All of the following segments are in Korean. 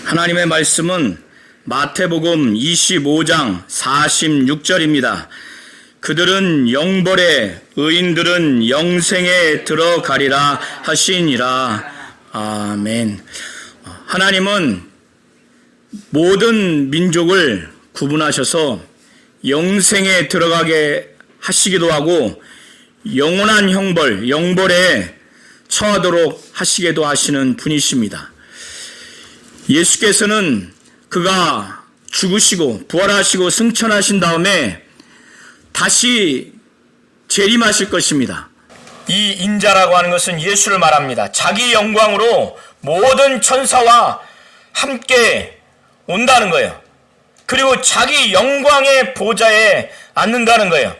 하나님의 말씀은 마태복음 25장 46절입니다. 그들은 영벌에 의인들은 영생에 들어가리라 하시니라. 아멘. 하나님은 모든 민족을 구분하셔서 영생에 들어가게 하시기도 하고 영원한 형벌, 영벌에 처하도록 하시기도 하시는 분이십니다. 예수께서는 그가 죽으시고 부활하시고 승천하신 다음에 다시 재림하실 것입니다. 이 인자라고 하는 것은 예수를 말합니다. 자기 영광으로 모든 천사와 함께 온다는 거예요. 그리고 자기 영광의 보좌에 앉는다는 거예요.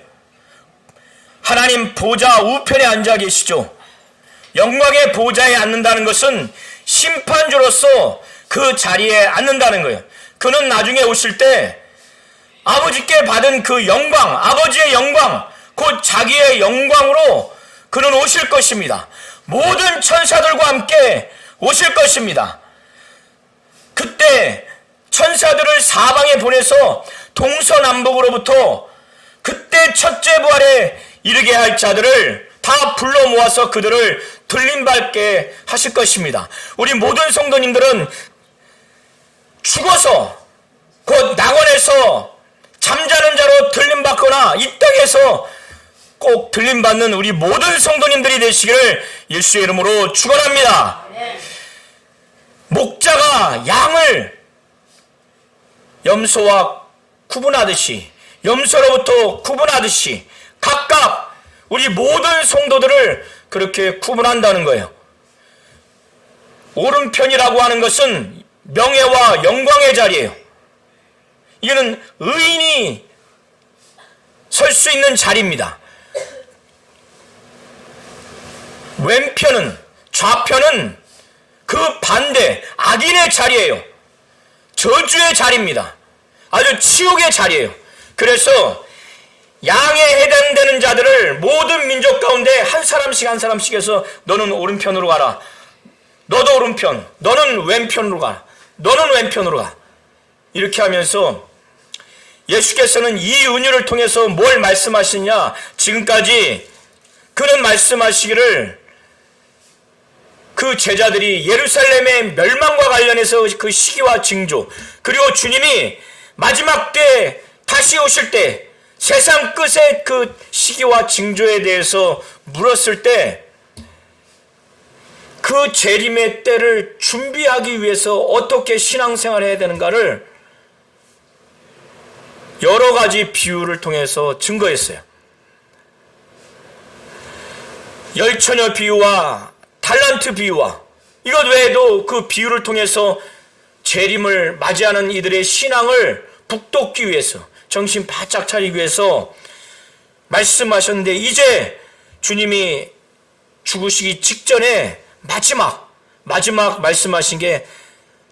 하나님 보좌 우편에 앉아 계시죠. 영광의 보좌에 앉는다는 것은 심판주로서 그 자리에 앉는다는 거예요. 그는 나중에 오실 때 아버지께 받은 그 영광, 아버지의 영광, 곧 자기의 영광으로 그는 오실 것입니다. 모든 천사들과 함께 오실 것입니다. 그때 천사들을 사방에 보내서 동서남북으로부터 그때 첫째 부활에 이르게 할 자들을 다 불러 모아서 그들을 들림받게 하실 것입니다. 우리 모든 성도님들은 죽어서 곧 낙원에서 잠자는 자로 들림받거나 이 땅에서 꼭 들림받는 우리 모든 성도님들이 되시기를 예수의 이름으로 축원합니다. 목자가 양을 염소와 구분하듯이, 염소로부터 구분하듯이 각각 우리 모든 성도들을 그렇게 구분한다는 거예요. 오른편이라고 하는 것은 명예와 영광의 자리예요. 이거는 의인이 설 수 있는 자리입니다. 왼편은, 좌편은 그 반대 악인의 자리예요. 저주의 자리입니다. 아주 치욕의 자리예요. 그래서 양에 해당되는 자들을 모든 민족 가운데 한 사람씩 해서 너는 오른편으로 가라. 너도 오른편, 너는 왼편으로 가라. 너는 왼편으로 가. 이렇게 하면서 예수께서는 이 은유를 통해서 뭘 말씀하시냐? 지금까지 그는 말씀하시기를 그 제자들이 예루살렘의 멸망과 관련해서 그 시기와 징조, 그리고 주님이 마지막 때 다시 오실 때 세상 끝의 그 시기와 징조에 대해서 물었을 때 그 재림의 때를 준비하기 위해서 어떻게 신앙생활을 해야 되는가를 여러 가지 비유를 통해서 증거했어요. 열처녀 비유와 달란트 비유와 이것 외에도 그 비유를 통해서 재림을 맞이하는 이들의 신앙을 북돋기 위해서, 정신 바짝 차리기 위해서 말씀하셨는데, 이제 주님이 죽으시기 직전에 마지막 말씀하신 게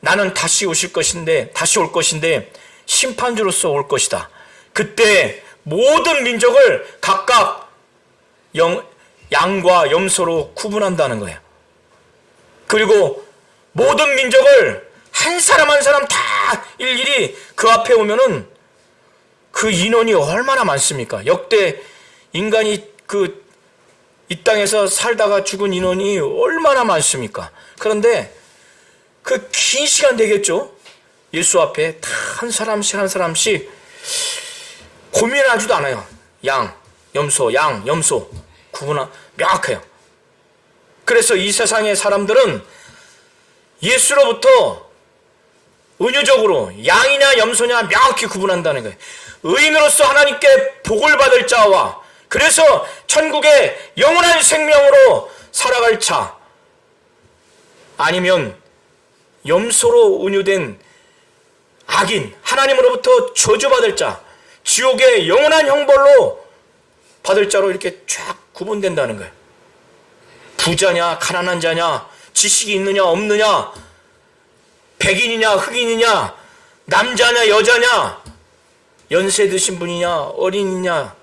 나는 다시 올 것인데 심판주로서 올 것이다. 그때 모든 민족을 각각 양과 염소로 구분한다는 거예요. 그리고 모든 민족을 한 사람 한 사람 다 일일이 그 앞에 오면은 그 인원이 얼마나 많습니까? 역대 인간이 이 땅에서 살다가 죽은 인원이 얼마나 많습니까? 그런데 그 긴 시간 되겠죠? 예수 앞에 다 한 사람씩 고민하지도 않아요. 양, 염소 구분 명확해요. 그래서 이 세상의 사람들은 예수로부터 은유적으로 양이냐 염소냐 명확히 구분한다는 거예요. 의인으로서 하나님께 복을 받을 자와 그래서 천국의 영원한 생명으로 살아갈 자, 아니면 염소로 은유된 악인, 하나님으로부터 저주받을 자, 지옥의 영원한 형벌로 받을 자로 이렇게 쫙 구분된다는 거예요. 부자냐 가난한 자냐, 지식이 있느냐 없느냐, 백인이냐 흑인이냐, 남자냐 여자냐, 연세 드신 분이냐 어린이냐,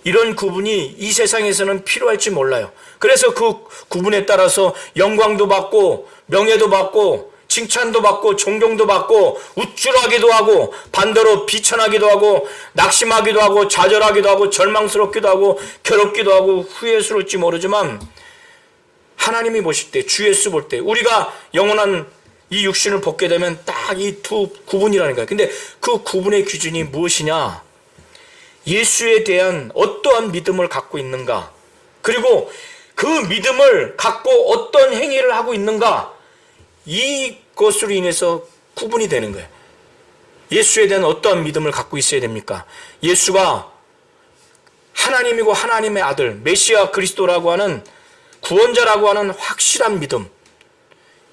이런 구분이 이 세상에서는 필요할지 몰라요. 그래서 그 구분에 따라서 영광도 받고 명예도 받고 칭찬도 받고 존경도 받고 우쭐하기도 하고 반대로 비천하기도 하고 낙심하기도 하고 좌절하기도 하고 절망스럽기도 하고 괴롭기도 하고 후회스러울지 모르지만 하나님이 보실 때, 주 예수 볼 때 우리가 영원한 이 육신을 벗게 되면 딱 이 두 구분이라는 거예요. 근데 그 구분의 기준이 무엇이냐? 예수에 대한 어떠한 믿음을 갖고 있는가, 그리고 그 믿음을 갖고 어떤 행위를 하고 있는가, 이것으로 인해서 구분이 되는 거예요. 예수에 대한 어떠한 믿음을 갖고 있어야 됩니까? 예수가 하나님이고 하나님의 아들, 메시아 그리스도라고 하는 구원자라고 하는 확실한 믿음,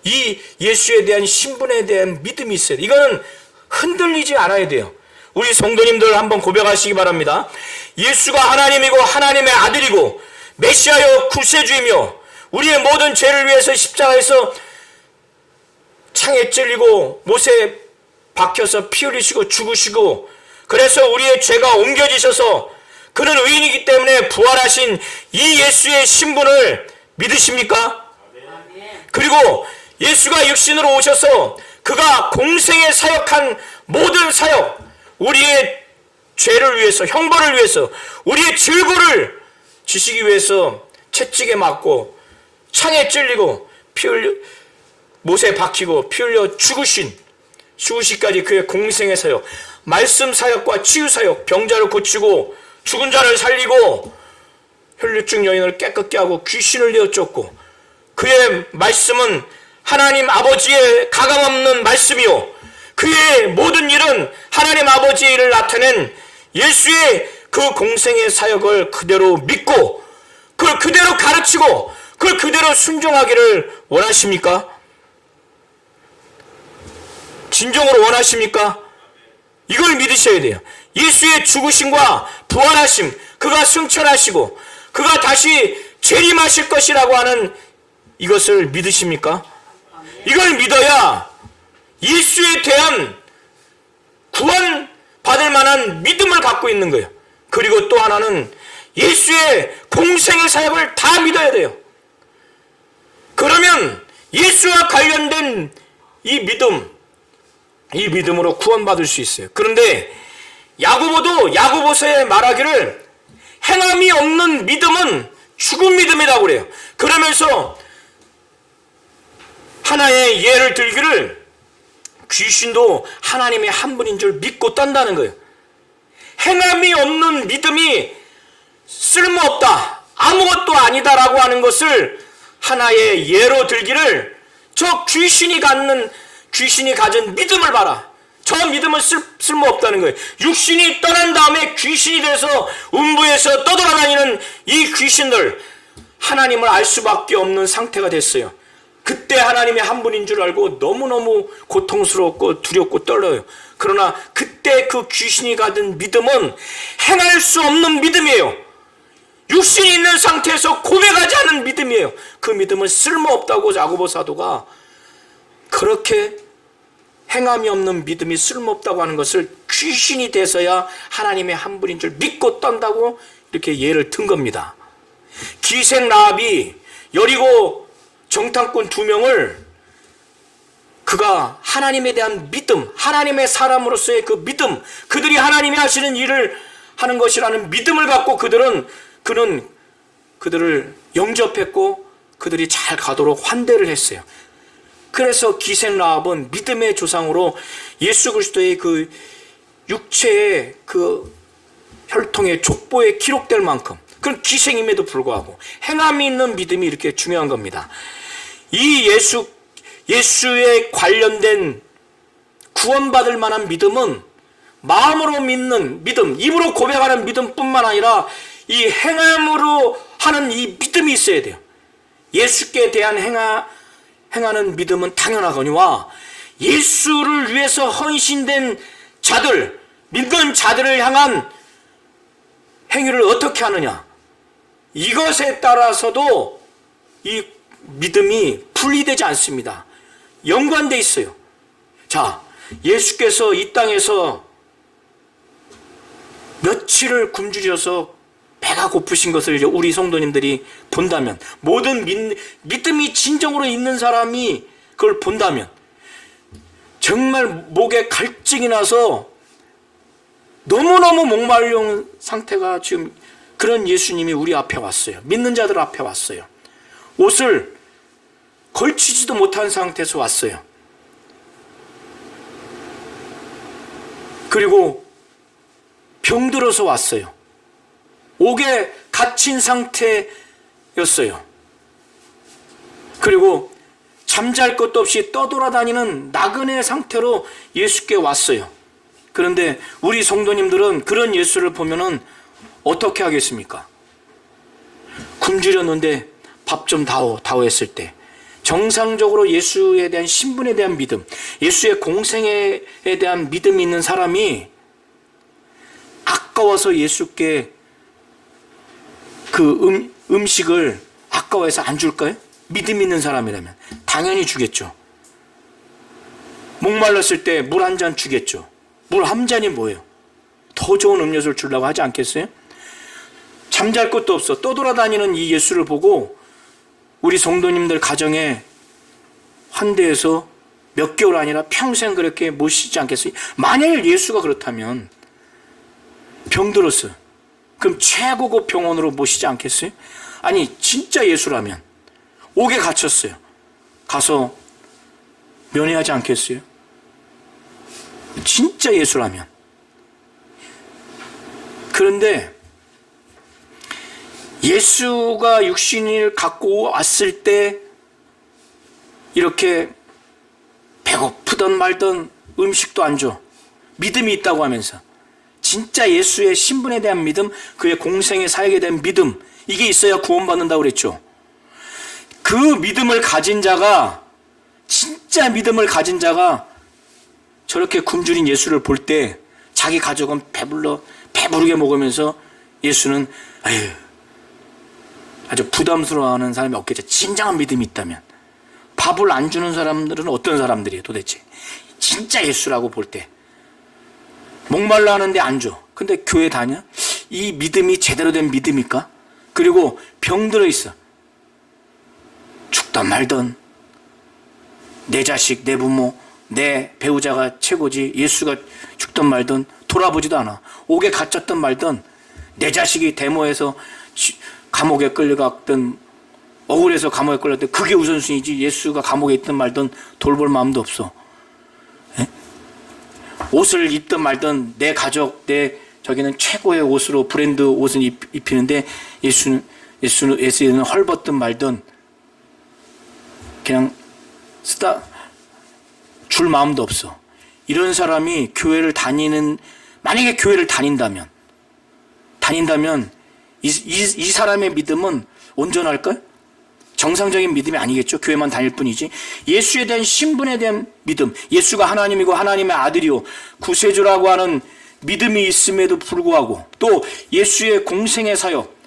이 예수에 대한 신분에 대한 믿음이 있어야 돼요. 이거는 흔들리지 않아야 돼요. 우리 성도님들 한번 고백하시기 바랍니다. 예수가 하나님이고 하나님의 아들이고 메시아여 구세주이며 우리의 모든 죄를 위해서 십자가에서 창에 찔리고 못에 박혀서 피 흘리시고 죽으시고, 그래서 우리의 죄가 옮겨지셔서 그는 의인이기 때문에 부활하신 이 예수의 신분을 믿으십니까? 그리고 예수가 육신으로 오셔서 그가 공생에 사역한 모든 사역, 우리의 죄를 위해서, 형벌을 위해서, 우리의 질고를 지시기 위해서 채찍에 맞고 창에 찔리고 피 흘려 못에 박히고 피 흘려 죽으시기까지 그의 공생의 사역, 말씀 사역과 치유 사역, 병자를 고치고 죽은 자를 살리고 혈류증 여인을 깨끗게 하고 귀신을 내어 쫓고, 그의 말씀은 하나님 아버지의 가감없는 말씀이요 그의 모든 일은 하나님 아버지의 일을 나타낸 예수의 그 공생의 사역을 그대로 믿고 그걸 그대로 가르치고 그걸 그대로 순종하기를 원하십니까? 진정으로 원하십니까? 이걸 믿으셔야 돼요. 예수의 죽으심과 부활하심, 그가 승천하시고 그가 다시 재림하실 것이라고 하는 이것을 믿으십니까? 이걸 믿어야 예수에 대한 구원 받을 만한 믿음을 갖고 있는 거예요. 그리고 또 하나는 예수의 공생의 사역을 다 믿어야 돼요. 그러면 예수와 관련된 이 믿음으로 구원받을 수 있어요. 그런데 야고보도 야고보서에 말하기를 행함이 없는 믿음은 죽은 믿음이라고 그래요. 그러면서 하나의 예를 들기를 귀신도 하나님의 한 분인 줄 믿고 떤다는 거예요. 행함이 없는 믿음이 쓸모없다, 아무것도 아니다라고 하는 것을 하나의 예로 들기를 저 귀신이 가진 믿음을 봐라. 저 믿음은 쓸모없다는 거예요. 육신이 떠난 다음에 귀신이 돼서 음부에서 떠돌아다니는 이 귀신들, 하나님을 알 수밖에 없는 상태가 됐어요. 그때 하나님의 한 분인 줄 알고 너무너무 고통스럽고 두렵고 떨려요. 그러나 그때 그 귀신이 가진 믿음은 행할 수 없는 믿음이에요. 육신이 있는 상태에서 고백하지 않은 믿음이에요. 그 믿음은 쓸모없다고 야고보 사도가 그렇게 행함이 없는 믿음이 쓸모없다고 하는 것을 귀신이 돼서야 하나님의 한 분인 줄 믿고 떤다고 이렇게 예를 든 겁니다. 기생 라합이 여리고 정탐꾼 2명을 그가 하나님에 대한 믿음, 하나님의 사람으로서의 그 믿음, 그들이 하나님이 하시는 일을 하는 것이라는 믿음을 갖고 그들을 영접했고 그들이 잘 가도록 환대를 했어요. 그래서 기생 라합은 믿음의 조상으로 예수 그리스도의 그 육체의 그 혈통의 족보에 기록될 만큼 그런 기생임에도 불구하고 행함이 있는 믿음이 이렇게 중요한 겁니다. 이 예수에 관련된 구원받을 만한 믿음은 마음으로 믿는 믿음, 입으로 고백하는 믿음뿐만 아니라 이 행함으로 하는 이 믿음이 있어야 돼요. 예수께 대한 행하는 믿음은 당연하거니와 예수를 위해서 헌신된 자들, 믿는 자들을 향한 행위를 어떻게 하느냐, 이것에 따라서도 이 믿음이 분리되지 않습니다. 연관되어 있어요. 자, 예수께서 이 땅에서 며칠을 굶주려서 배가 고프신 것을 우리 성도님들이 본다면, 모든 믿음이 진정으로 있는 사람이 그걸 본다면, 정말 목에 갈증이 나서 너무너무 목마른 상태가 지금 그런 예수님이 우리 앞에 왔어요. 믿는 자들 앞에 왔어요. 옷을 걸치지도 못한 상태에서 왔어요. 그리고 병들어서 왔어요. 옥에 갇힌 상태였어요. 그리고 잠잘 것도 없이 떠돌아다니는 나그네 상태로 예수께 왔어요. 그런데 우리 성도님들은 그런 예수를 보면은 어떻게 하겠습니까? 굶주렸는데 밥 좀 다오 했을 때 정상적으로 예수에 대한 신분에 대한 믿음, 예수의 공생에 대한 믿음이 있는 사람이 아까워서 예수께 그 음식을 아까워해서 안 줄까요? 믿음 있는 사람이라면 당연히 주겠죠. 목말랐을 때 물 한 잔 주겠죠. 물 한 잔이 뭐예요? 더 좋은 음료수를 주려고 하지 않겠어요? 잠잘 것도 없어 떠돌아다니는 이 예수를 보고 우리 성도님들 가정에 한 대에서 몇 개월 아니라 평생 그렇게 모시지 않겠어요? 만약 예수가 그렇다면 병들었어요. 그럼 최고급 병원으로 모시지 않겠어요? 아니 진짜 예수라면 옥에 갇혔어요. 가서 면회하지 않겠어요? 진짜 예수라면. 그런데 예수가 육신을 갖고 왔을 때 이렇게 배고프던 말던 음식도 안 줘. 믿음이 있다고 하면서 진짜 예수의 신분에 대한 믿음, 그의 공생의 사역에 대한 믿음, 이게 있어야 구원받는다고 그랬죠. 그 믿음을 가진 자가, 진짜 믿음을 가진 자가 저렇게 굶주린 예수를 볼 때 자기 가족은 배부르게 먹으면서 예수는 아주 부담스러워하는 사람이 없겠죠. 진정한 믿음이 있다면. 밥을 안 주는 사람들은 어떤 사람들이에요 도대체? 진짜 예수라고 볼 때 목말라 하는데 안 줘. 근데 교회 다녀? 이 믿음이 제대로 된 믿음일까? 그리고 병들어 있어. 죽던 말던 내 자식, 내 부모, 내 배우자가 최고지. 예수가 죽던 말던 돌아보지도 않아. 옥에 갇혔던 말던 내 자식이 데모에서 감옥에 끌려갔던, 억울해서 감옥에 끌렸던 그게 우선순위지. 예수가 감옥에 있던 말던 돌볼 마음도 없어. 에? 옷을 입든 말든 내 가족, 저기는 최고의 옷으로 브랜드 옷을 입히는데 예수는 헐벗든 말든 그냥 줄 마음도 없어. 이런 사람이 교회를 만약에 교회를 다닌다면 이 사람의 믿음은 온전할까? 정상적인 믿음이 아니겠죠. 교회만 다닐 뿐이지. 예수에 대한 신분에 대한 믿음, 예수가 하나님이고 하나님의 아들이요 구세주라고 하는 믿음이 있음에도 불구하고, 또 예수의 공생의 사역,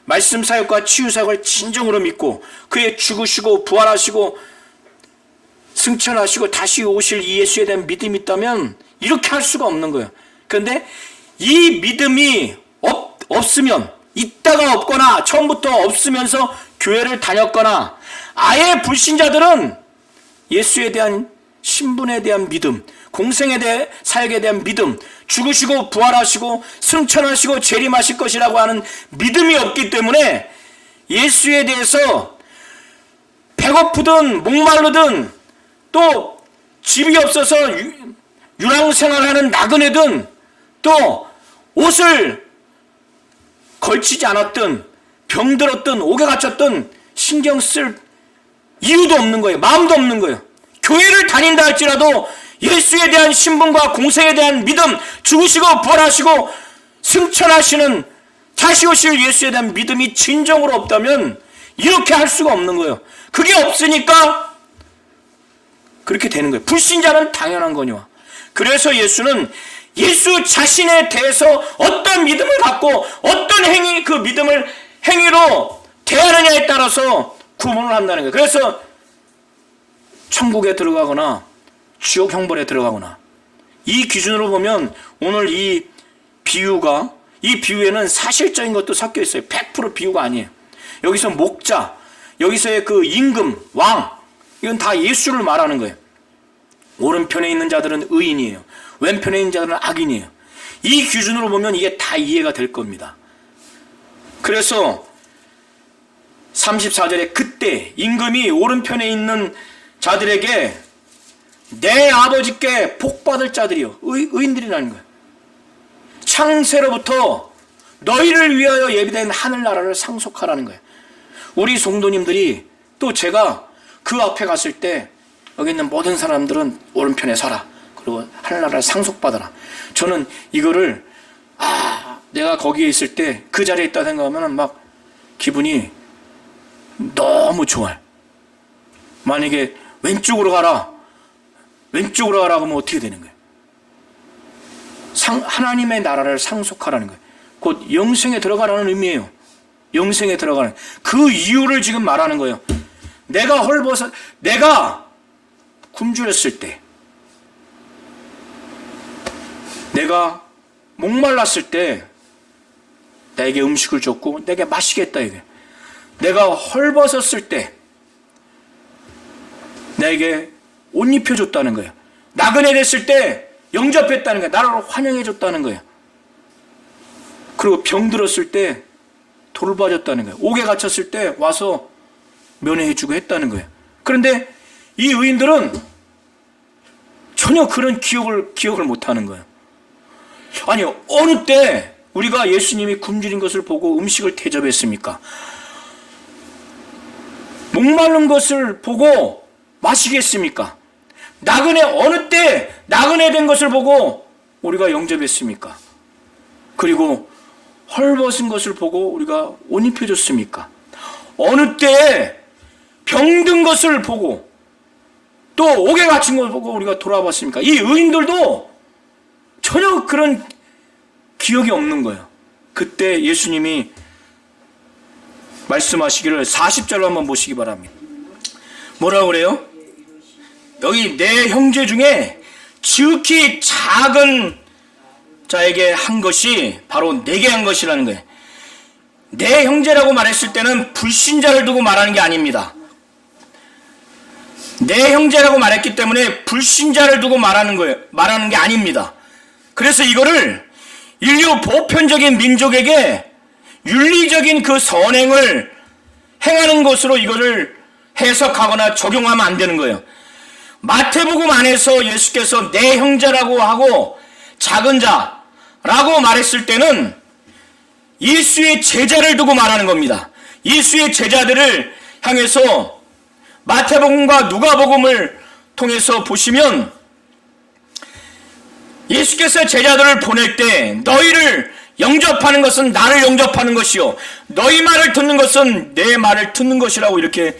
말씀 사역과 치유 사역을 진정으로 믿고 그의 죽으시고 부활하시고 승천하시고 다시 오실 이 예수에 대한 믿음이 있다면 이렇게 할 수가 없는 거예요. 그런데 이 믿음이 없으면, 있다가 없거나 처음부터 없으면서 교회를 다녔거나 아예 불신자들은 예수에 대한 신분에 대한 믿음, 공생에 대해 사역에 대한 믿음, 죽으시고 부활하시고 승천하시고 재림하실 것이라고 하는 믿음이 없기 때문에 예수에 대해서 배고프든 목마르든 또 집이 없어서 유랑생활하는 나그네든 또 옷을 걸치지 않았든 병들었든 옥에 갇혔든 신경 쓸 이유도 없는 거예요. 마음도 없는 거예요. 교회를 다닌다 할지라도 예수에 대한 신분과 공생에 대한 믿음, 죽으시고 부활하시고 승천하시는 다시 오실 예수에 대한 믿음이 진정으로 없다면 이렇게 할 수가 없는 거예요. 그게 없으니까 그렇게 되는 거예요. 불신자는 당연한 거니와. 그래서 예수는 예수 자신에 대해서 어떤 믿음을 갖고 어떤 그 믿음을 행위로 대하느냐에 따라서 구분을 한다는 거예요. 그래서 천국에 들어가거나 지옥 형벌에 들어가거나, 이 기준으로 보면 오늘 이 비유에는 사실적인 것도 섞여 있어요. 100% 비유가 아니에요. 여기서 목자, 여기서의 그 임금, 왕, 이건 다 예수를 말하는 거예요. 오른편에 있는 자들은 의인이에요. 왼편에 있는 자들은 악인이에요. 이 기준으로 보면 이게 다 이해가 될 겁니다. 그래서 34절에 그때 임금이 오른편에 있는 자들에게 내 아버지께 복받을 자들이요, 의인들이라는 거예요. 창세로부터 너희를 위하여 예비된 하늘나라를 상속하라는 거예요. 우리 성도님들이, 또 제가 그 앞에 갔을 때 여기 있는 모든 사람들은 오른편에 서라, 그리고 하늘나라를 상속받아라. 저는 이거를 내가 거기에 있을 때 그 자리에 있다 생각하면 막 기분이 너무 좋아요. 만약에 왼쪽으로 가라 그러면 어떻게 되는 거예요? 하나님의 나라를 상속하라는 거예요. 곧 영생에 들어가라는 의미예요. 영생에 들어가는 그 이유를 지금 말하는 거예요. 내가 굶주렸을 때, 내가 목말랐을 때 나에게 음식을 줬고 내게 마시게 했다, 이게. 내가 헐벗었을 때 나에게 옷 입혀줬다는 거예요. 나그네 됐을 때 영접했다는 거예요. 나를 환영해줬다는 거예요. 그리고 병들었을 때 돌봐줬다는 거예요. 옥에 갇혔을 때 와서 면회해주고 했다는 거예요. 그런데 이 의인들은 전혀 그런 기억을 못하는 거예요. 아니, 어느 때 우리가 예수님이 굶주린 것을 보고 음식을 대접했습니까? 목마른 것을 보고 마시겠습니까? 어느 때 나그네 된 것을 보고 우리가 영접했습니까? 그리고 헐벗은 것을 보고 우리가 옷 입혀줬습니까? 어느 때 병든 것을 보고 또 옥에 갇힌 것을 보고 우리가 돌아봤습니까? 이 의인들도 전혀 그런 기억이 없는 거예요. 그때 예수님이 말씀하시기를 40절로 한번 보시기 바랍니다. 뭐라고 그래요? 여기 내 형제 중에 지극히 작은 자에게 한 것이 바로 내게 한 것이라는 거예요. 내 형제라고 말했을 때는 불신자를 두고 말하는 게 아닙니다. 내 형제라고 말했기 때문에 불신자를 두고 말하는 게 아닙니다. 그래서 이거를 인류 보편적인 민족에게 윤리적인 그 선행을 행하는 것으로 이거를 해석하거나 적용하면 안 되는 거예요. 마태복음 안에서 예수께서 내 형제라고 하고 작은 자라고 말했을 때는 예수의 제자를 두고 말하는 겁니다. 예수의 제자들을 향해서 마태복음과 누가복음을 통해서 보시면 예수께서 제자들을 보낼 때 너희를 영접하는 것은 나를 영접하는 것이요 너희 말을 듣는 것은 내 말을 듣는 것이라고 이렇게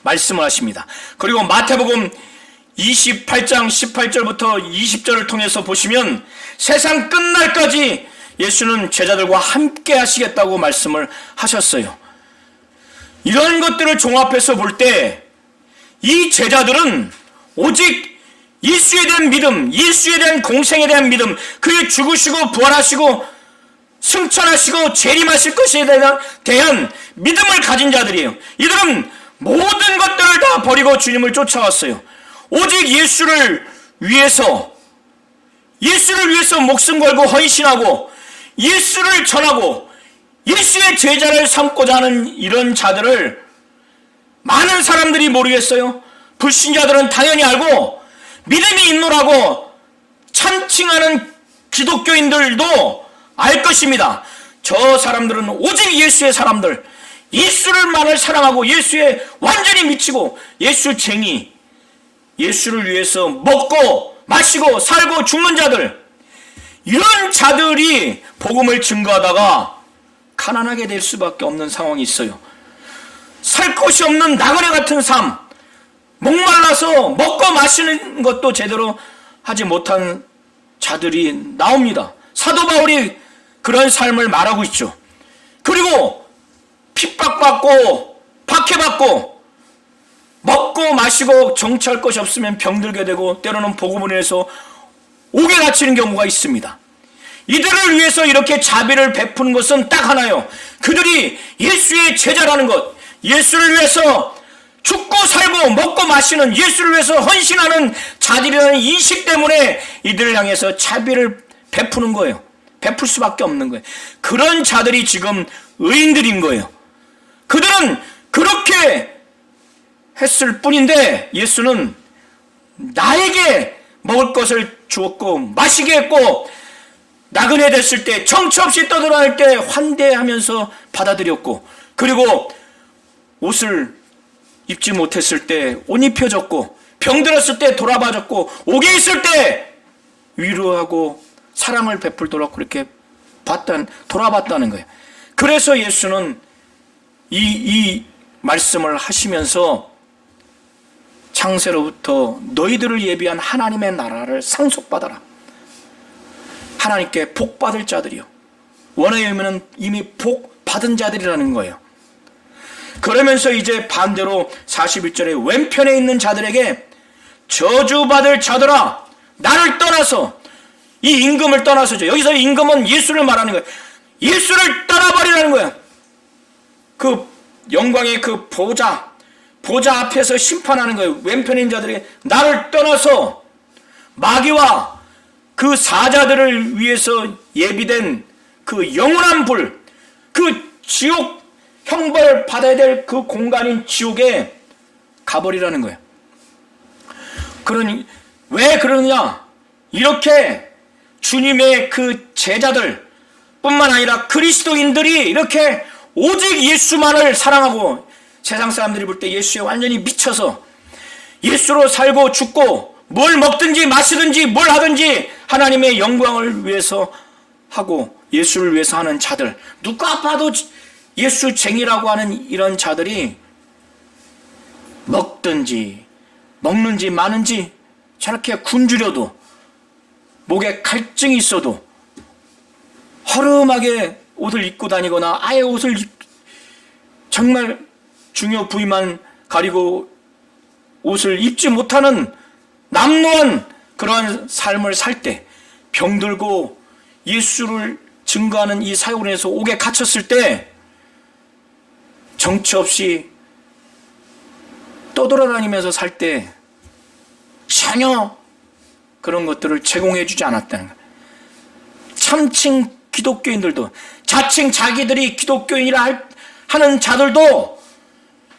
말씀을 하십니다. 그리고 마태복음 28장 18절부터 20절을 통해서 보시면 세상 끝날까지 예수는 제자들과 함께 하시겠다고 말씀을 하셨어요. 이런 것들을 종합해서 볼 때 이 제자들은 오직 예수에 대한 믿음, 예수에 대한 공생에 대한 믿음, 그의 죽으시고 부활하시고 승천하시고 재림하실 것에 대한 믿음을 가진 자들이에요. 이들은 모든 것들을 다 버리고 주님을 쫓아왔어요. 오직 예수를 위해서 목숨 걸고 헌신하고 예수를 전하고 예수의 제자를 삼고자 하는 이런 자들을 많은 사람들이 모르겠어요. 불신자들은 당연히 알고 믿음이 있노라고 찬칭하는 기독교인들도 알 것입니다. 저 사람들은 오직 예수의 사람들, 예수를만을 사랑하고 예수에 완전히 미치고 예수쟁이, 예수를 위해서 먹고 마시고 살고 죽는 자들, 이런 자들이 복음을 증거하다가 가난하게 될 수밖에 없는 상황이 있어요. 살 곳이 없는 나그네 같은 삶, 목말라서 먹고 마시는 것도 제대로 하지 못한 자들이 나옵니다. 사도 바울이 그런 삶을 말하고 있죠. 그리고 핍박받고 박해받고 먹고 마시고 정치할 것이 없으면 병들게 되고 때로는 복음을 위해서 옥에 갇히는 경우가 있습니다. 이들을 위해서 이렇게 자비를 베푸는 것은 딱 하나요. 그들이 예수의 제자라는 것, 예수를 위해서 죽고 살고 먹고 마시는 예수를 위해서 헌신하는 자들이라는 인식 때문에 이들을 향해서 자비를 베푸는 거예요. 베풀 수밖에 없는 거예요. 그런 자들이 지금 의인들인 거예요. 그들은 그렇게 했을 뿐인데 예수는 나에게 먹을 것을 주었고 마시게 했고 나그네 됐을 때 정처 없이 떠들어갈 때 환대하면서 받아들였고 그리고 옷을 입지 못했을 때 옷 입혀줬고 병들었을 때 돌아봐줬고 옥에 있을 때 위로하고 사랑을 베풀도록 그렇게 돌아봤다는 거예요. 그래서 예수는 이 말씀을 하시면서 창세로부터 너희들을 예비한 하나님의 나라를 상속받아라. 하나님께 복 받을 자들이요. 원어에 의미는 이미 복 받은 자들이라는 거예요. 그러면서 이제 반대로 41절에 왼편에 있는 자들에게 저주받을 자들아 나를 떠나서 이 임금을 떠나서죠. 여기서 임금은 예수를 말하는 거예요. 예수를 떠나버리라는 거예요. 그 영광의 그 보좌 앞에서 심판하는 거예요. 왼편에 있는 자들에게 나를 떠나서 마귀와 그 사자들을 위해서 예비된 그 영원한 불, 그 지옥 형벌 받아야 될 그 공간인 지옥에 가버리라는 거예요. 그러니 왜 그러느냐? 이렇게 주님의 그 제자들 뿐만 아니라 그리스도인들이 이렇게 오직 예수만을 사랑하고 세상 사람들이 볼 때 예수에 완전히 미쳐서 예수로 살고 죽고 뭘 먹든지 마시든지 뭘 하든지 하나님의 영광을 위해서 하고 예수를 위해서 하는 자들, 누가 봐도 예수쟁이라고 하는 이런 자들이 먹는지 마는지 저렇게 굶주려도 목에 갈증이 있어도 허름하게 옷을 입고 다니거나 아예 정말 중요 부위만 가리고 옷을 입지 못하는 남루한 그러한 삶을 살 때 병들고 예수를 증거하는 이 사역을 해서 옥에 갇혔을 때 정처 없이 떠돌아다니면서 살 때 전혀 그런 것들을 제공해 주지 않았다는 거예요. 참칭 기독교인들도 자칭 자기들이 기독교인이라 하는 자들도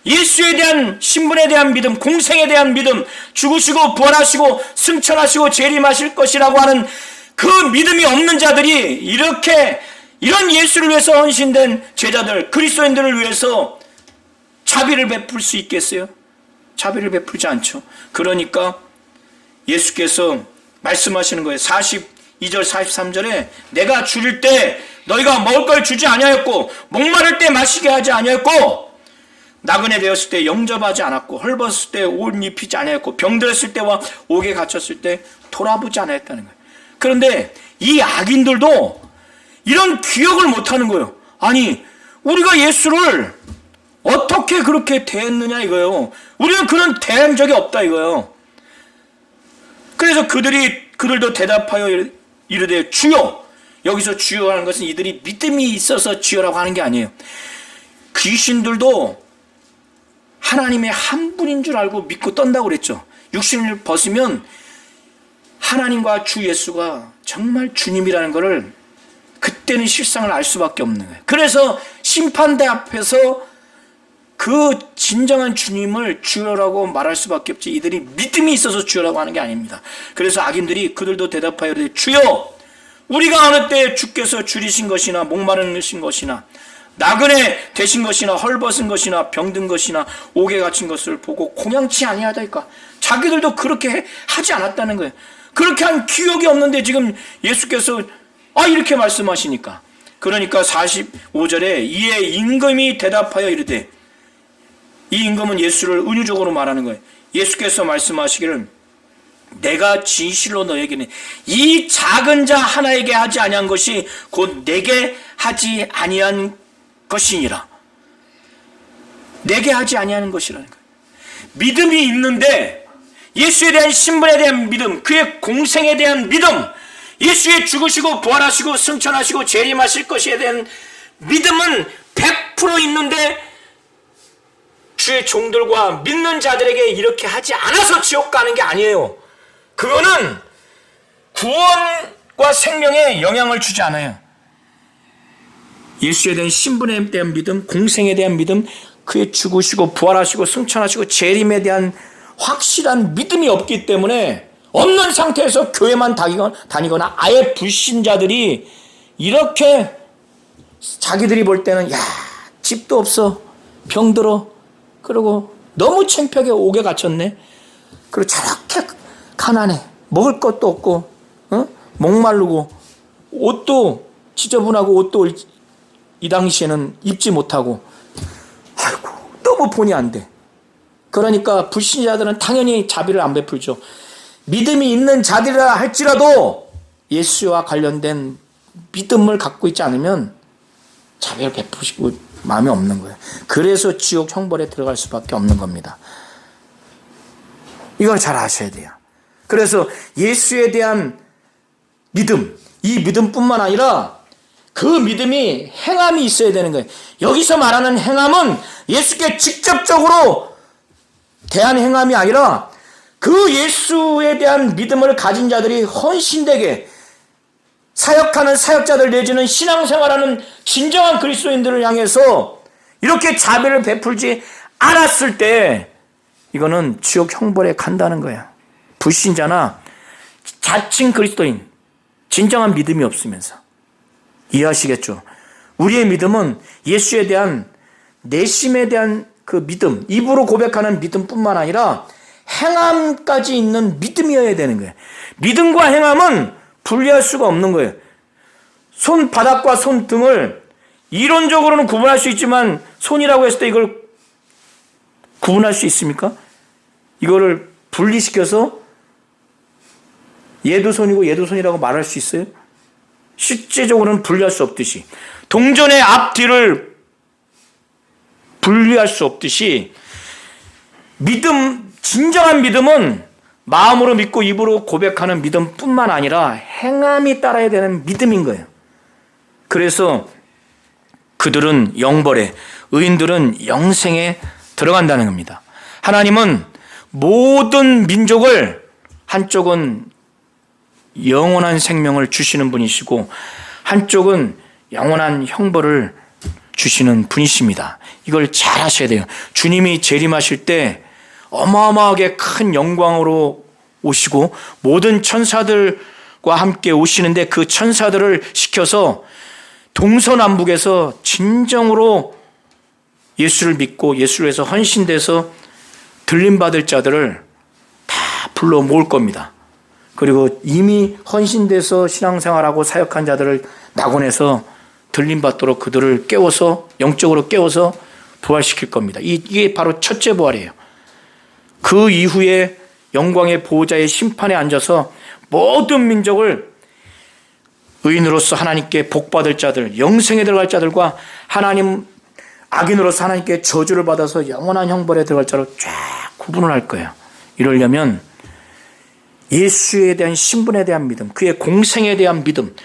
예수에 대한 신분에 대한 믿음, 공생에 대한 믿음, 죽으시고 부활하시고 승천하시고 재림하실 것이라고 하는 그 믿음이 없는 자들이 이런 예수를 위해서 헌신된 제자들, 그리스도인들을 위해서 자비를 베풀 수 있겠어요? 자비를 베풀지 않죠. 그러니까 예수께서 말씀하시는 거예요. 42절 43절에 내가 줄일 때 너희가 먹을 걸 주지 아니하였고 목마를 때 마시게 하지 아니하였고 나그네 되었을 때 영접하지 않았고 헐벗을 때 옷 입히지 아니하였고 병들었을 때와 옥에 갇혔을 때 돌아보지 않았다는 거예요. 그런데 이 악인들도 이런 기억을 못하는 거예요. 아니 우리가 예수를 어떻게 그렇게 대했느냐 이거예요. 우리는 그런 대한 적이 없다 이거예요. 그래서 그들도 대답하여 이르되 주여. 여기서 주여라는 것은 이들이 믿음이 있어서 주여라고 하는 게 아니에요. 귀신들도 하나님의 한 분인 줄 알고 믿고 떤다고 그랬죠. 육신을 벗으면 하나님과 주 예수가 정말 주님이라는 것을 그때는 실상을 알 수밖에 없는 거예요. 그래서 심판대 앞에서 그 진정한 주님을 주여라고 말할 수밖에 없지 이들이 믿음이 있어서 주여라고 하는 게 아닙니다. 그래서 악인들이 그들도 대답하여 이르되 주여 우리가 어느 때 주께서 줄이신 것이나 목마르신 것이나 나그네 되신 것이나 헐벗은 것이나 병든 것이나 옥에 갇힌 것을 보고 공양치 아니하다니까. 자기들도 그렇게 하지 않았다는 거예요. 그렇게 한 기억이 없는데 지금 예수께서 이렇게 말씀하시니까. 그러니까 45절에 이에 임금이 대답하여 이르되, 이 임금은 예수를 은유적으로 말하는 거예요. 예수께서 말씀하시기를 내가 진실로 너에게는 이 작은 자 하나에게 하지 아니한 것이 곧 내게 하지 아니한 것이니라. 내게 하지 아니하는 것이라는 거예요. 믿음이 있는데 예수에 대한 신분에 대한 믿음, 그의 공생에 대한 믿음, 예수의 죽으시고 부활하시고 승천하시고 재림하실 것에 대한 믿음은 100% 있는데 주의 종들과 믿는 자들에게 이렇게 하지 않아서 지옥 가는 게 아니에요. 그거는 구원과 생명에 영향을 주지 않아요. 예수에 대한 신분에 대한 믿음, 공생에 대한 믿음, 그의 죽으시고 부활하시고 승천하시고 재림에 대한 확실한 믿음이 없기 때문에 없는 상태에서 교회만 다니거나 아예 불신자들이 이렇게 자기들이 볼 때는 야, 집도 없어, 병들어, 그리고 너무 창피하게 옥에 갇혔네, 그리고 저렇게 가난해, 먹을 것도 없고 목마르고 옷도 지저분하고 옷도 이 당시에는 입지 못하고, 아이고 너무 본의 안 돼. 그러니까 불신자들은 당연히 자비를 안 베풀죠. 믿음이 있는 자들이라 할지라도 예수와 관련된 믿음을 갖고 있지 않으면 자비를 베푸시고 마음이 없는 거예요. 그래서 지옥 형벌에 들어갈 수밖에 없는 겁니다. 이걸 잘 아셔야 돼요. 그래서 예수에 대한 믿음, 이 믿음뿐만 아니라 그 믿음이 행함이 있어야 되는 거예요. 여기서 말하는 행함은 예수께 직접적으로 대한 행함이 아니라 그 예수에 대한 믿음을 가진 자들이 헌신되게 사역하는 사역자들 내지는 신앙생활하는 진정한 그리스도인들을 향해서 이렇게 자비를 베풀지 않았을 때 이거는 지옥 형벌에 간다는 거예요. 불신자나 자칭 그리스도인, 진정한 믿음이 없으면서. 이해하시겠죠? 우리의 믿음은 예수에 대한 내심에 대한 그 믿음, 입으로 고백하는 믿음뿐만 아니라 행함까지 있는 믿음이어야 되는 거예요. 믿음과 행함은 분리할 수가 없는 거예요. 손바닥과 손등을 이론적으로는 구분할 수 있지만 손이라고 했을 때 이걸 구분할 수 있습니까? 이거를 분리시켜서 얘도 손이고 얘도 손이라고 말할 수 있어요? 실제적으로는 분리할 수 없듯이, 동전의 앞뒤를 분리할 수 없듯이 믿음, 진정한 믿음은 마음으로 믿고 입으로 고백하는 믿음뿐만 아니라 행함이 따라야 되는 믿음인 거예요. 그래서 그들은 영벌에, 의인들은 영생에 들어간다는 겁니다. 하나님은 모든 민족을, 한쪽은 영원한 생명을 주시는 분이시고 한쪽은 영원한 형벌을 주시는 분이십니다. 이걸 잘 하셔야 돼요. 주님이 재림하실 때 어마어마하게 큰 영광으로 오시고 모든 천사들과 함께 오시는데 그 천사들을 시켜서 동서남북에서 진정으로 예수를 믿고 예수를 위해서 헌신돼서 들림받을 자들을 다 불러 모을 겁니다. 그리고 이미 헌신돼서 신앙생활하고 사역한 자들을 낙원에서 들림받도록 그들을 깨워서, 영적으로 깨워서 부활시킬 겁니다. 이게 바로 첫째 부활이에요. 그 이후에 영광의 보호자의 심판에 앉아서 모든 민족을 의인으로서 하나님께 복받을 자들, 영생에 들어갈 자들과 하나님 악인으로서 하나님께 저주를 받아서 영원한 형벌에 들어갈 자로 쫙 구분을 할 거예요. 이러려면 예수에 대한 신분에 대한 믿음, 그의 공생에 대한 믿음,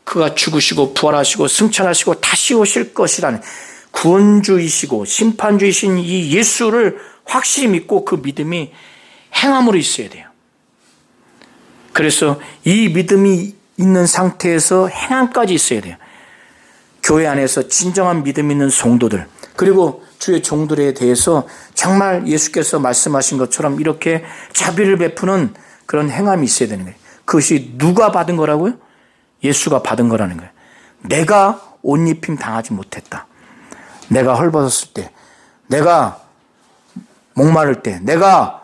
그가 죽으시고 부활하시고 승천하시고 다시 오실 것이라는 구원주이시고 심판주이신 이 예수를 확실히 믿고 그 믿음이 행함으로 있어야 돼요. 그래서 이 믿음이 있는 상태에서 행함까지 있어야 돼요. 교회 안에서 진정한 믿음 있는 성도들, 그리고 주의 종들에 대해서 정말 예수께서 말씀하신 것처럼 이렇게 자비를 베푸는 그런 행함이 있어야 되는 거예요. 그것이 누가 받은 거라고요? 예수가 받은 거라는 거예요. 내가 옷 입힘 당하지 못했다. 내가 헐벗었을 때, 내가 목마를 때, 내가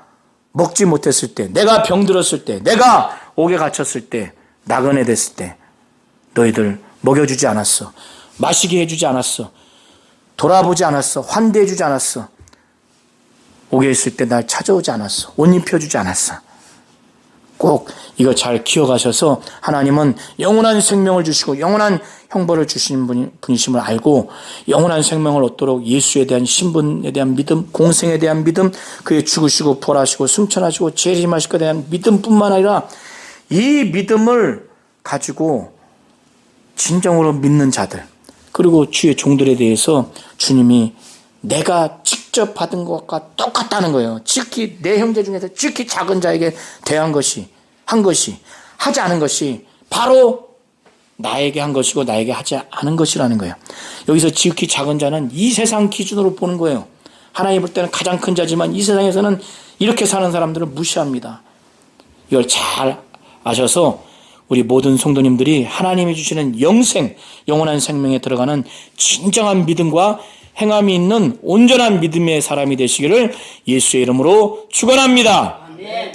먹지 못했을 때, 내가 병들었을 때, 내가 옥에 갇혔을 때, 나그네 됐을 때 너희들 먹여주지 않았어. 마시게 해주지 않았어. 돌아보지 않았어. 환대해주지 않았어. 옥에 있을 때 날 찾아오지 않았어. 옷 입혀주지 않았어. 꼭 이거 잘 기억하셔서 하나님은 영원한 생명을 주시고 영원한 형벌을 주시는 분이심을 알고 영원한 생명을 얻도록 예수에 대한 신분에 대한 믿음, 공생에 대한 믿음, 그의 죽으시고 부활하시고 승천하시고 재림하실 것에 대한 믿음뿐만 아니라 이 믿음을 가지고 진정으로 믿는 자들, 그리고 주의 종들에 대해서 주님이 내가 직접 직접 받은 것과 똑같다는 거예요. 지극히 내 형제 중에서 지극히 작은 자에게 한 것이 하지 않은 것이 바로 나에게 한 것이고 나에게 하지 않은 것이라는 거예요. 여기서 지극히 작은 자는 이 세상 기준으로 보는 거예요. 하나님 볼 때는 가장 큰 자지만 이 세상에서는 이렇게 사는 사람들을 무시합니다. 이걸 잘 아셔서 우리 모든 성도님들이 하나님이 주시는 영원한 생명에 들어가는 진정한 믿음과 행함이 있는 온전한 믿음의 사람이 되시기를 예수의 이름으로 축원합니다. 아멘.